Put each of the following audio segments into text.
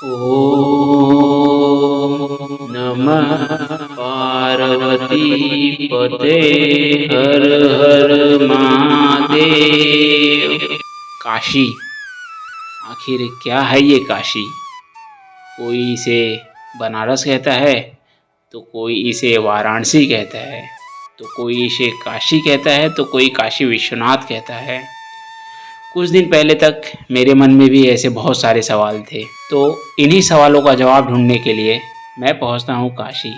ओम नमः पार्वती पते हर हर महादेव। काशी, आखिर क्या है ये काशी? कोई इसे बनारस कहता है, तो कोई इसे वाराणसी कहता है, तो कोई इसे काशी कहता है, तो कोई काशी विश्वनाथ कहता है। कुछ दिन पहले तक मेरे मन में भी ऐसे बहुत सारे सवाल थे, तो इन्हीं सवालों का जवाब ढूंढने के लिए मैं पहुंचता हूं काशी,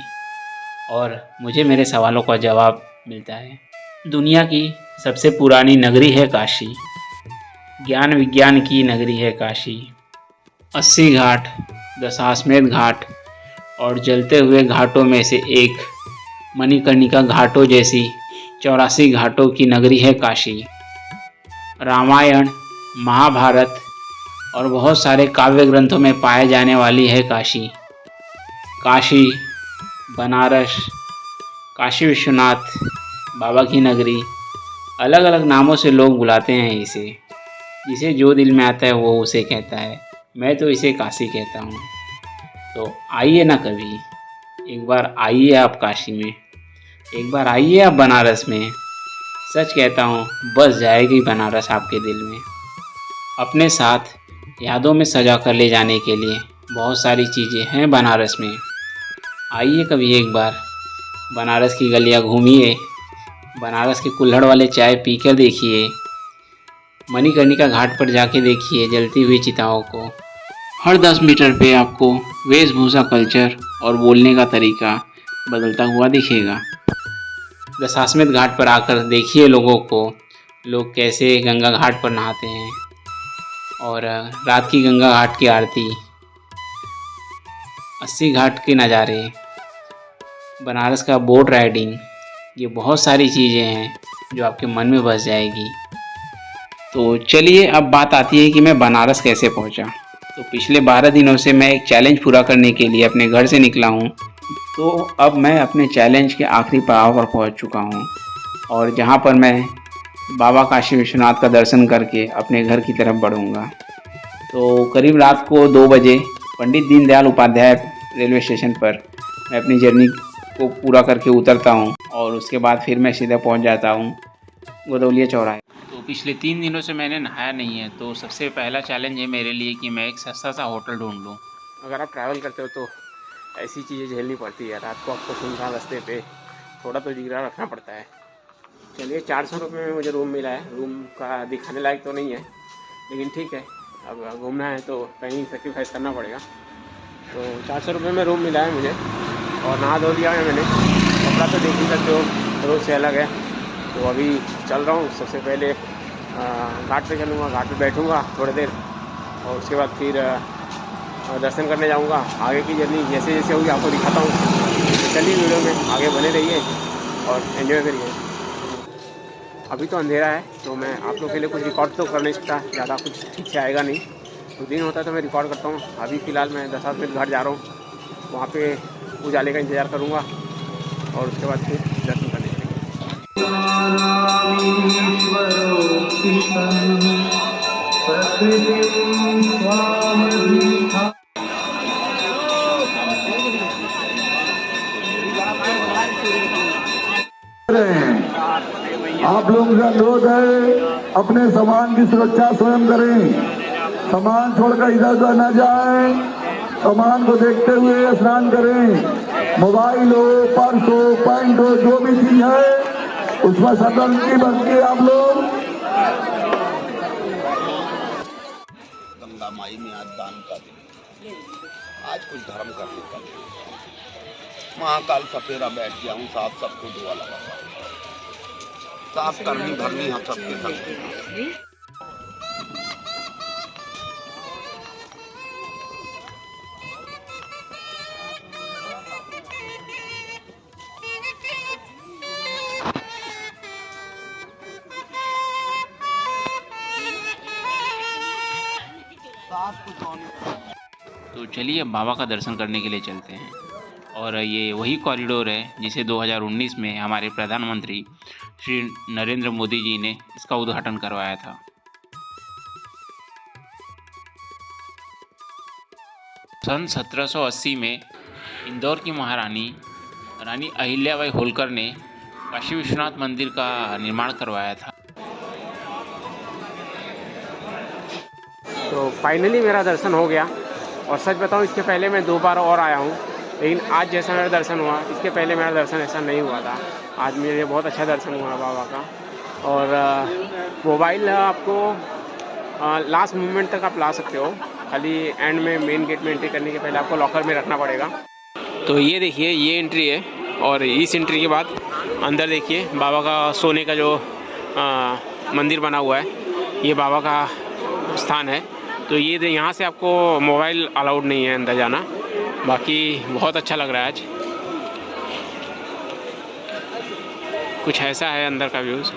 और मुझे मेरे सवालों का जवाब मिलता है। दुनिया की सबसे पुरानी नगरी है काशी, ज्ञान विज्ञान की नगरी है काशी। 80 घाट, दशाश्वमेध घाट और जलते हुए घाटों में से एक मणिकर्णिका घाटों जैसी 84 घाटों की नगरी है काशी। रामायण, महाभारत और बहुत सारे काव्य ग्रंथों में पाए जाने वाली है काशी। काशी, बनारस, काशी विश्वनाथ, बाबा की नगरी, अलग अलग नामों से लोग बुलाते हैं इसे। जिसे जो दिल में आता है वो उसे कहता है। मैं तो इसे काशी कहता हूँ। तो आइए ना कभी, एक बार आइए आप काशी में, एक बार आइए आप बनारस में। सच कहता हूँ, बस जाएगी बनारस आपके दिल में। अपने साथ यादों में सजा कर ले जाने के लिए बहुत सारी चीज़ें हैं बनारस में। आइए कभी एक बार, बनारस की गलियाँ घूमिए, बनारस के कुल्हड़ वाले चाय पी कर देखिए, मणिकर्णिका घाट पर जाके देखिए जलती हुई चिताओं को। हर 10 मीटर पे आपको वेशभूषा, कल्चर और बोलने का तरीका बदलता हुआ दिखेगा। दशाश्वमेध घाट पर आकर देखिए लोगों को, लोग कैसे गंगा घाट पर नहाते हैं, और रात की गंगा घाट की आरती, 80 घाट के नज़ारे, बनारस का बोट राइडिंग, ये बहुत सारी चीज़ें हैं जो आपके मन में बस जाएगी। तो चलिए अब बात आती है कि मैं बनारस कैसे पहुंचा। तो पिछले 12 दिनों से मैं एक चैलेंज पूरा करने के लिए अपने घर से निकला हूं। तो अब मैं अपने चैलेंज के आखिरी पड़ाव पर पहुंच चुका हूं, और जहां पर मैं बाबा काशी विश्वनाथ का दर्शन करके अपने घर की तरफ बढ़ूंगा। तो करीब रात को 2 बजे पंडित दीनदयाल उपाध्याय रेलवे स्टेशन पर मैं अपनी जर्नी को पूरा करके उतरता हूँ, और उसके बाद फिर मैं सीधा पहुँच जाता हूँ गोदौलिया चौराहे। तो पिछले 3 दिनों से मैंने नहाया नहीं है, तो सबसे पहला चैलेंज है मेरे लिए कि मैं एक सस्ता सा होटल ढूंढ लूँ। अगर आप ट्रैवल करते हो तो ऐसी चीज़ें झेलनी पड़ती है। रात को आपको सुनसान रास्ते पे थोड़ा तो जिगरा रखना पड़ता है। चलिए, 400 रुपये में मुझे रूम मिला है। रूम का दिखाने लायक तो नहीं है, लेकिन ठीक है, अब घूमना है तो कहीं सेक्रीफाइस करना पड़ेगा। तो 400 रुपये में रूम मिला है मुझे, और नहा धो लिया है मैंने। कपड़ा तो देख ही सकते हो, रोज़ से अलग है। तो अभी चल रहा हूँ। सबसे पहले घाट पे चलूँगा, घाट पे बैठूँगा थोड़ी देर, और उसके बाद फिर दर्शन करने जाऊँगा। आगे की जर्नी जैसे जैसे होगी आपको दिखाता हूँ। तो चलिए, वीडियो में आगे बने रहिए और एंजॉय करिए। अभी तो अंधेरा है, तो मैं आप लोगों के लिए कुछ रिकॉर्ड तो कर नहीं सकता, ज़्यादा कुछ ठीक से आएगा नहीं। तो दिन होता है तो मैं रिकॉर्ड करता हूँ। अभी फ़िलहाल मैं दशाश्वमेध घाट जा रहा हूँ, वहाँ पे उजाले का इंतज़ार करूँगा, और उसके बाद फिर दर्शन करने आप लोगों का अनुरोध है, अपने सामान की सुरक्षा स्वयं करें। सामान छोड़कर इधर उधर न जाएं। सामान को देखते हुए स्नान करें। मोबाइल हो, पर्स हो, पैंट हो, जो भी चीज है उसमें सतर्कता बरतिए आप लोग। गंगा माई में आज दान का दिन, आज कुछ धर्म करने का दिन। महाकाल सपेरा बैठ गया हूँ, साफ सबको दुआ लगा, साफ करनी भरनी हम सबके संग। तो चलिए अब बाबा का दर्शन करने के लिए चलते हैं। और ये वही कॉरिडोर है जिसे 2019 में हमारे प्रधानमंत्री श्री नरेंद्र मोदी जी ने इसका उद्घाटन करवाया था। सन 1780 में इंदौर की महारानी रानी अहिल्याबाई होलकर ने काशी विश्वनाथ मंदिर का निर्माण करवाया था। तो फाइनली मेरा दर्शन हो गया। और सच बताऊं, इसके पहले मैं 2 बार और आया हूँ, लेकिन आज जैसा मेरा दर्शन हुआ, इसके पहले मेरा दर्शन ऐसा नहीं हुआ था। आज मेरे बहुत अच्छा दर्शन हुआ बाबा का। और मोबाइल आपको लास्ट मोमेंट तक आप ला सकते हो, खाली एंड में मेन गेट में एंट्री करने के पहले आपको लॉकर में रखना पड़ेगा। तो ये देखिए, ये एंट्री है, और इस एंट्री के बाद अंदर देखिए बाबा का सोने का जो मंदिर बना हुआ है, ये बाबा का स्थान है। तो ये यहाँ से आपको मोबाइल अलाउड नहीं है अंदर जाना। बाकी बहुत अच्छा लग रहा है आज। कुछ ऐसा है अंदर का व्यूज़।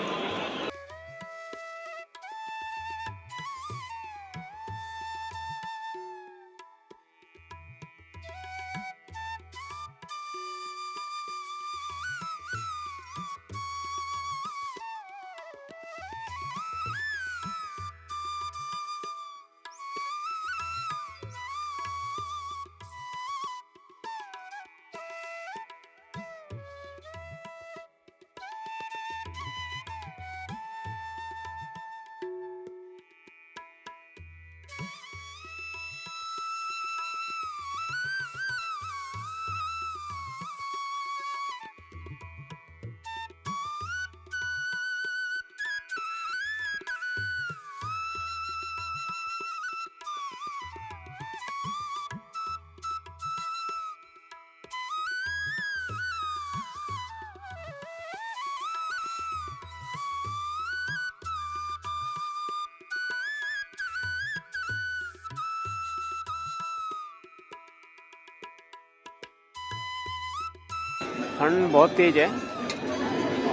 ठंड बहुत तेज़ है,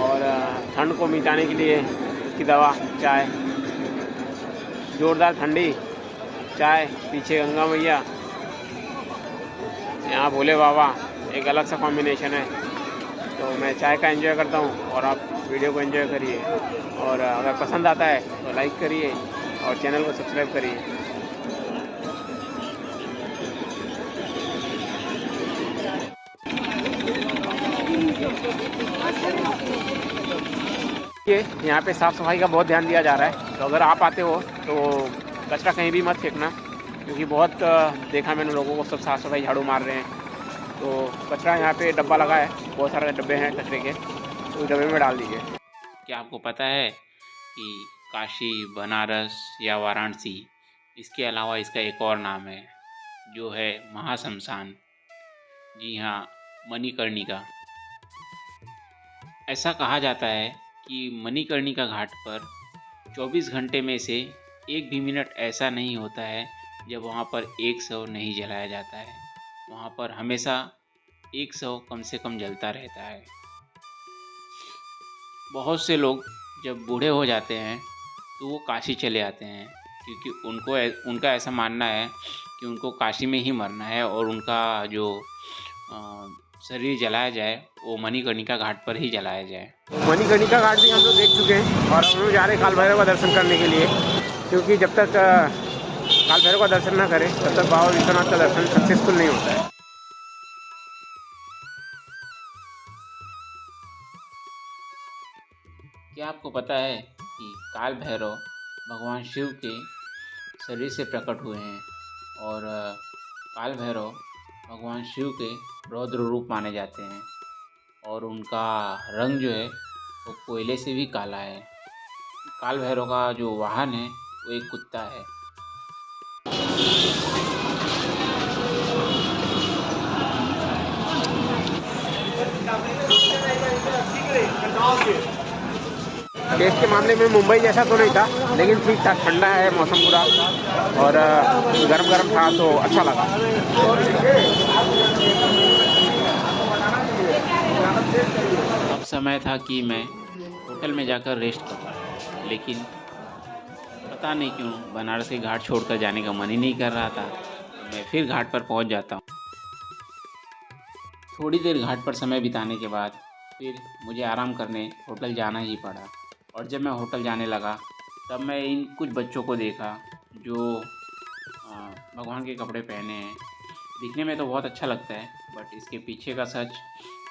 और ठंड को मिटाने के लिए उसकी दवा चाय, ज़ोरदार ठंडी चाय, पीछे गंगा मैया, यहाँ भोले बाबा, एक अलग सा कॉम्बिनेशन है। तो मैं चाय का एंजॉय करता हूँ और आप वीडियो को एंजॉय करिए। और अगर पसंद आता है तो लाइक करिए और चैनल को सब्सक्राइब करिए। यहाँ पे साफ़ सफाई का बहुत ध्यान दिया जा रहा है। तो अगर आप आते हो तो कचरा कहीं भी मत फेंकना, क्योंकि बहुत देखा मैंने लोगों को सब साफ़ सफाई झाड़ू मार रहे हैं। तो कचरा यहाँ पे डब्बा लगा है, बहुत सारे डब्बे हैं कचरे के, तो उस डब्बे में डाल दीजिए। क्या आपको पता है कि काशी, बनारस या वाराणसी, इसके अलावा इसका एक और नाम है जो है महाश्मशान। जी हाँ, मणिकर्णिका। ऐसा कहा जाता है कि मणिकर्णिका घाट पर 24 घंटे में से एक भी मिनट ऐसा नहीं होता है जब वहाँ पर 100 नहीं जलाया जाता है। वहाँ पर हमेशा 100 कम से कम जलता रहता है। बहुत से लोग जब बूढ़े हो जाते हैं तो वो काशी चले आते हैं, क्योंकि उनका ऐसा मानना है कि उनको काशी में ही मरना है और उनका जो शरीर जलाया जाए वो मणिकर्णिका घाट पर ही जलाया जाए। मणिकर्णिका घाट भी हम लोग देख चुके हैं और हम लोग जा रहे हैं काल भैरव का दर्शन करने के लिए, क्योंकि जब तक काल भैरव का दर्शन ना करें तब तक बाबा विश्वनाथ का दर्शन सक्सेसफुल नहीं होता है। क्या आपको पता है कि काल भैरव भगवान शिव के शरीर से प्रकट हुए हैं और काल भैरव भगवान शिव के रौद्र रूप माने जाते हैं और उनका रंग जो है वो कोयले से भी काला है। काल भैरव का जो वाहन है वो एक कुत्ता है। टेस्ट के मामले में मुंबई जैसा तो नहीं था, लेकिन ठीक था, ठंडा है मौसम पूरा और गरम गरम था तो अच्छा लगा। अब समय था कि मैं होटल में जाकर रेस्ट करूं, लेकिन पता नहीं क्यों बनारस के घाट छोड़कर जाने का मन ही नहीं कर रहा था। मैं फिर घाट पर पहुंच जाता हूं। थोड़ी देर घाट पर समय बिताने के बाद फिर मुझे आराम करने होटल जाना ही पड़ा। और जब मैं होटल जाने लगा तब मैं इन कुछ बच्चों को देखा जो भगवान के कपड़े पहने हैं दिखने में तो बहुत अच्छा लगता है, बट इसके पीछे का सच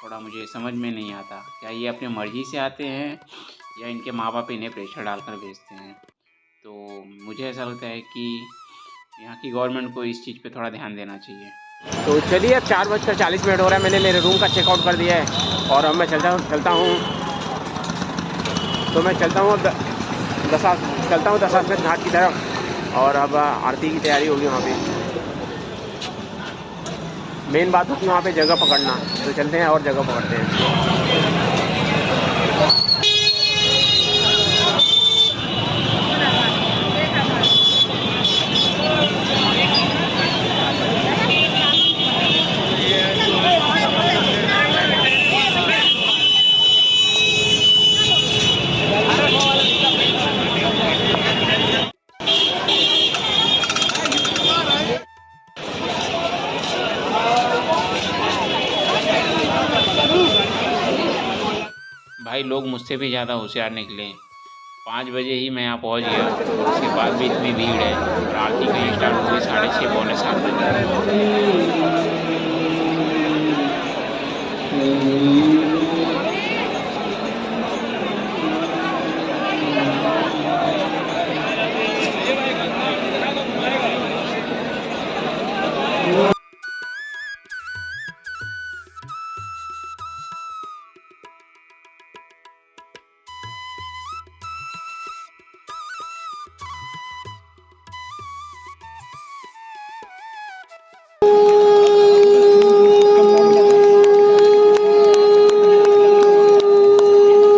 थोड़ा मुझे समझ में नहीं आता। क्या ये अपनी मर्ज़ी से आते हैं या इनके माँ बाप इन्हें प्रेशर डालकर भेजते हैं? तो मुझे ऐसा लगता है कि यहाँ की गवर्नमेंट को इस चीज़ पे थोड़ा ध्यान देना चाहिए। तो चलिए, अब 4:40 हो रहा है, मैंने मेरे रूम का चेकआउट कर दिया है और अब मैं चलता हूँ। तो मैं चलता हूँ दशाश्वमेध घाट की तरफ, और अब आरती की तैयारी होगी वहाँ पे। मेन बात होती है वहाँ पे जगह पकड़ना, तो चलते हैं और जगह पकड़ते हैं। भाई लोग मुझसे भी ज़्यादा होशियार निकले। 5 बजे ही मैं यहाँ पहुँच गया, उसके बाद भी इतनी भीड़ है और आरती कहीं स्टार्ट हो गई 6:30 पौने 7 बजे।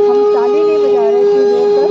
हम ताली नहीं बजा रहे थे जोर पर।